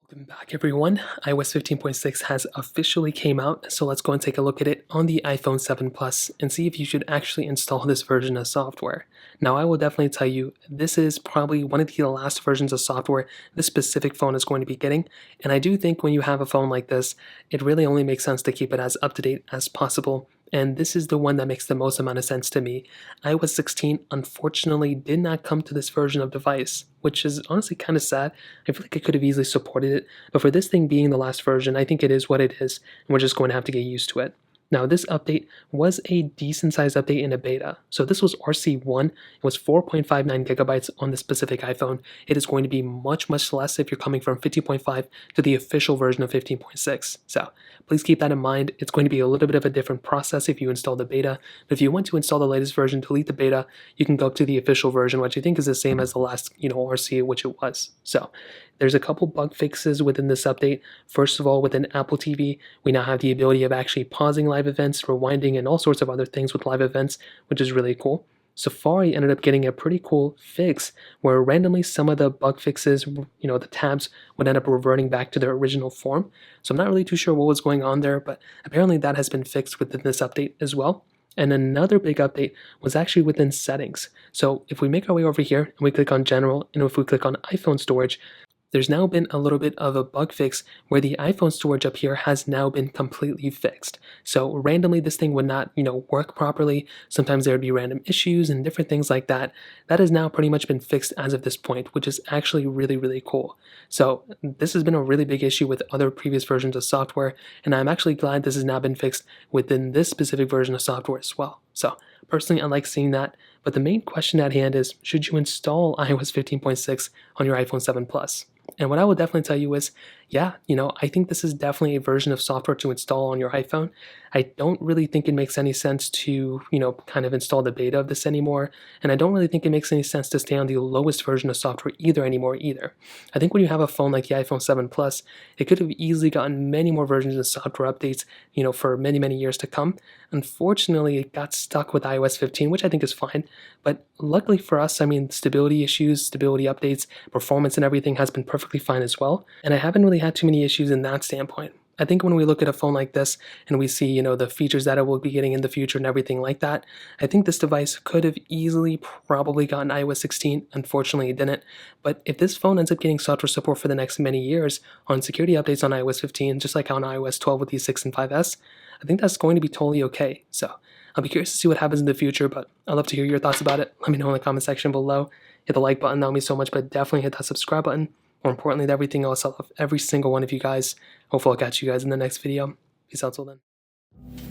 Welcome back everyone. iOS 15.6 has officially came out, so let's go and take a look at it on the iPhone 7 Plus and see if you should actually install this version of software. Now I will definitely tell you, this is probably one of the last versions of software this specific phone is going to be getting, and I do think when you have a phone like this, it really only makes sense to keep it as up to date as possible. And this is the one that makes the most amount of sense to me. iOS 16 unfortunately did not come to this version of device, which is honestly kind of sad. I feel like I could have easily supported it, but for this thing being the last version, I think it is what it is, and we're just going to have to get used to it. Now, this update was a decent sized update in a beta. So this was RC1. It was 4.59 gigabytes on the specific iPhone. It is going to be much less if you're coming from 15.5 to the official version of 15.6. So please keep that in mind. It's going to be a little bit of a different process if you install the beta. But if you want to install the latest version, delete the beta, you can go up to the official version, which I think is the same as the last, RC, which it was. So there's a couple bug fixes within this update. First of all, within Apple TV, we now have the ability of actually pausing live events, rewinding, and all sorts of other things with live events, which is really cool. Safari ended up getting a pretty cool fix where randomly some of the bug fixes, the tabs would end up reverting back to their original form. So I'm not really too sure what was going on there, but apparently that has been fixed within this update as well. And another big update was actually within settings. So if we make our way over here and we click on general, and if we click on iPhone storage, there's now been a little bit of a bug fix where the iPhone storage up here has now been completely fixed. So randomly this thing would not, work properly. Sometimes there would be random issues and different things like that. That has now pretty much been fixed as of this point, which is actually really cool. So this has been a really big issue with other previous versions of software, and I'm actually glad this has now been fixed within this specific version of software as well. So personally, I like seeing that, but the main question at hand is, should you install iOS 15.6 on your iPhone 7 Plus? And what I would definitely tell you is, yeah, I think this is definitely a version of software to install on your iPhone. I don't really think it makes any sense to, kind of install the beta of this anymore. And I don't really think it makes any sense to stay on the lowest version of software anymore either. I think when you have a phone like the iPhone 7 Plus, it could have easily gotten many more versions of software updates, for many years to come. Unfortunately, it got stuck with iOS 15, which I think is fine. But luckily for us, stability issues, stability updates, performance and everything has been perfectly fine as well. And I haven't really had too many issues in that standpoint. I think when we look at a phone like this and we see, the features that it will be getting in the future and everything like that, I think this device could have easily probably gotten iOS 16. Unfortunately, it didn't. But if this phone ends up getting software support for the next many years on security updates on iOS 15, just like on iOS 12 with the 6 and 5S, I think that's going to be totally okay. So I'll be curious to see what happens in the future, but I'd love to hear your thoughts about it. Let me know in the comment section below. Hit the like button, that would mean so much, but definitely hit that subscribe button. More importantly than everything else, I love every single one of you guys. Hopefully I'll catch you guys in the next video. Peace out till then.